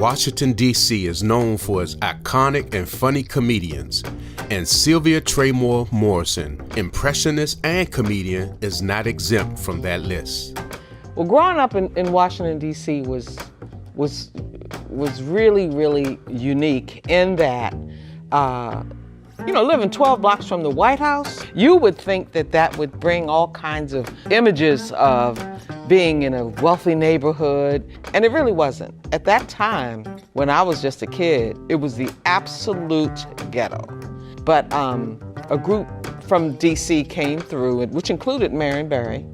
Washington, D.C. is known for its iconic and funny comedians, and Sylvia Traymore Morrison, impressionist and comedian, is not exempt from that list. Well, growing up in Washington, D.C. was really, really unique in that, living 12 blocks from the White House, you would think that that would bring all kinds of images of being in a wealthy neighborhood, and it really wasn't. At that time, when I was just a kid, it was the absolute ghetto. But a group from D.C. came through, which included Marion Barry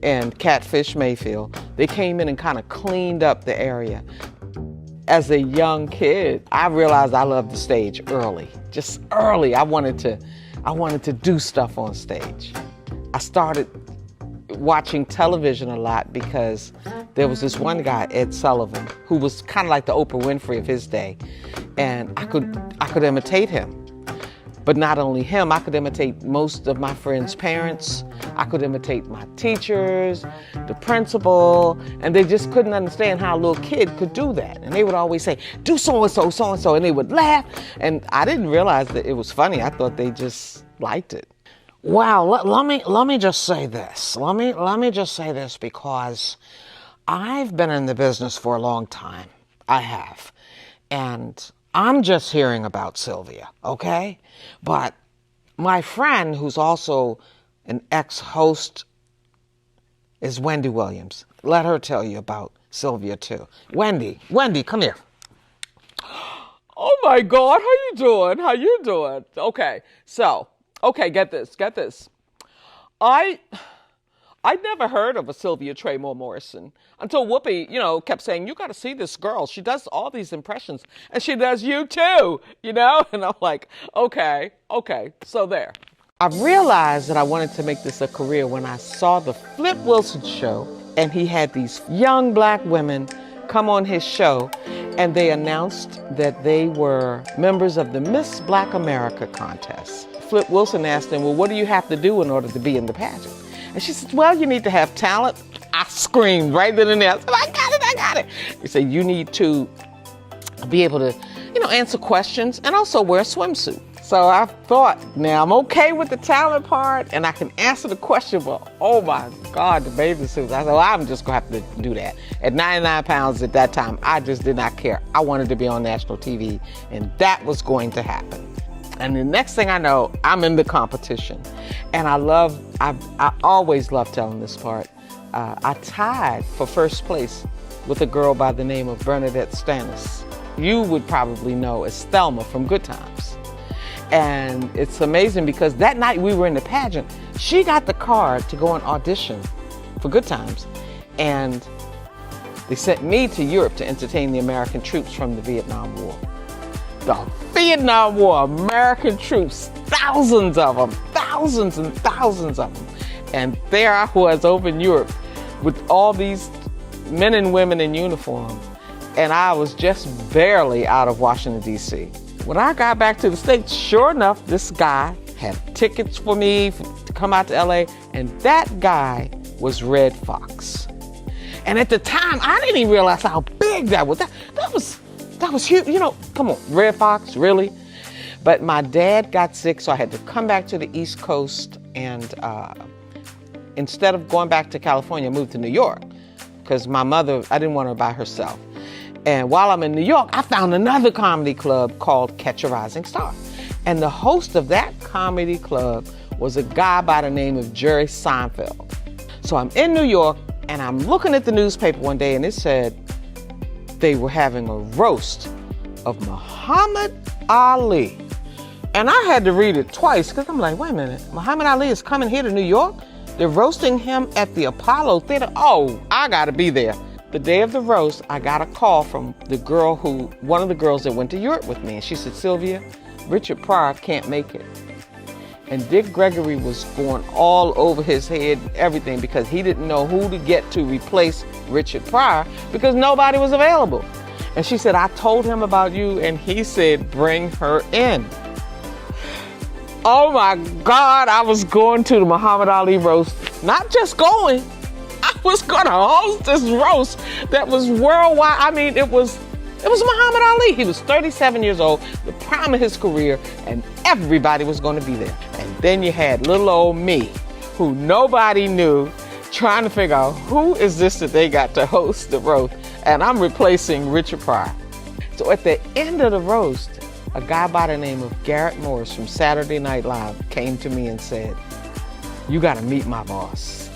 and Catfish Mayfield. They came in and kind of cleaned up the area. As a young kid, I realized I loved the stage early, just early. I wanted to do stuff on stage. I started watching television a lot because there was this one guy, Ed Sullivan, who was kind of like the Oprah Winfrey of his day, and I could imitate him. But not only him, I could imitate most of my friends' parents. I could imitate my teachers, the principal, and they just couldn't understand how a little kid could do that. And they would always say, do so-and-so, so-and-so, and they would laugh. And I didn't realize that it was funny. I thought they just liked it. Well, let me just say this. Let me just say this because I've been in the business for a long time. I have. And I'm just hearing about Sylvia, okay? But my friend, who's also an ex-host, is Wendy Williams. Let her tell you about Sylvia, too. Wendy, come here. Oh, my God. How you doing? Okay, get this. I'd never heard of a Sylvia Traymore Morrison until Whoopi, kept saying, you got to see this girl. She does all these impressions, and she does you too, And I'm like, okay, so there. I realized that I wanted to make this a career when I saw the Flip Wilson show, and he had these young black women come on his show, and they announced that they were members of the Miss Black America contest. Flip Wilson asked them, well, what do you have to do in order to be in the pageant? And she said, well, you need to have talent. I screamed right then and there. I said, I got it. He said, you need to be able to, answer questions and also wear a swimsuit. So I thought, now I'm okay with the talent part and I can answer the question, but oh my God, the bathing suits. I said, well, I'm just gonna have to do that. At 99 pounds at that time, I just did not care. I wanted to be on national TV, and that was going to happen. And the next thing I know, I'm in the competition. And I always love telling this part. I tied for first place with a girl by the name of Bernadette Stannis. You would probably know as Thelma from Good Times. And it's amazing because that night we were in the pageant, she got the card to go and audition for Good Times. And they sent me to Europe to entertain the American troops from the Vietnam War. The Vietnam War, American troops, thousands of them, thousands and thousands of them. And there I was over in Europe with all these men and women in uniform. And I was just barely out of Washington, D.C. When I got back to the States, sure enough, this guy had tickets for me to come out to L.A., and that guy was Red Fox. And at the time, I didn't even realize how big that was. That was huge. Come on, Red Fox, really? But my dad got sick, so I had to come back to the East Coast, and instead of going back to California, I moved to New York because my mother, I didn't want her by herself. And while I'm in New York, I found another comedy club called Catch a Rising Star. And the host of that comedy club was a guy by the name of Jerry Seinfeld. So I'm in New York, and I'm looking at the newspaper one day, and it said they were having a roast of Muhammad Ali. And I had to read it twice, because I'm like, wait a minute, Muhammad Ali is coming here to New York? They're roasting him at the Apollo Theater? Oh, I gotta be there. The day of the roast, I got a call from one of the girls that went to Europe with me. And she said, Sylvia, Richard Pryor can't make it. And Dick Gregory was going all over his head, everything, because he didn't know who to get to replace Richard Pryor because nobody was available. And she said, I told him about you, and he said, bring her in. Oh my God, I was going to the Muhammad Ali roast. Not just going, I was gonna host this roast that was worldwide. I mean, it was It was Muhammad Ali. He was 37 years old, the prime of his career, and everybody was going to be there. And then you had little old me, who nobody knew, trying to figure out who is this that they got to host the roast, and I'm replacing Richard Pryor. So at the end of the roast, a guy by the name of Garrett Morris from Saturday Night Live came to me and said, "You got to meet my boss,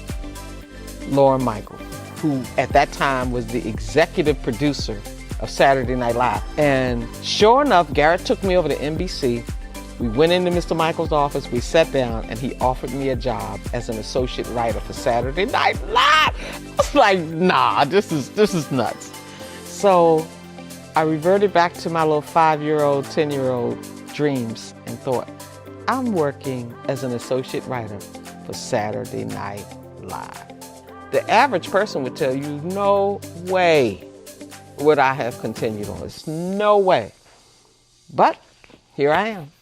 Lorne Michael," who at that time was the executive producer of Saturday Night Live. And sure enough, Garrett took me over to NBC. We went into Mr. Michael's office, we sat down, and he offered me a job as an associate writer for Saturday Night Live. I was like, nah, this is nuts. So I reverted back to my little 5-year-old, 10-year-old dreams and thought, I'm working as an associate writer for Saturday Night Live. The average person would tell you, no way would I have continued on this. No way. But here I am.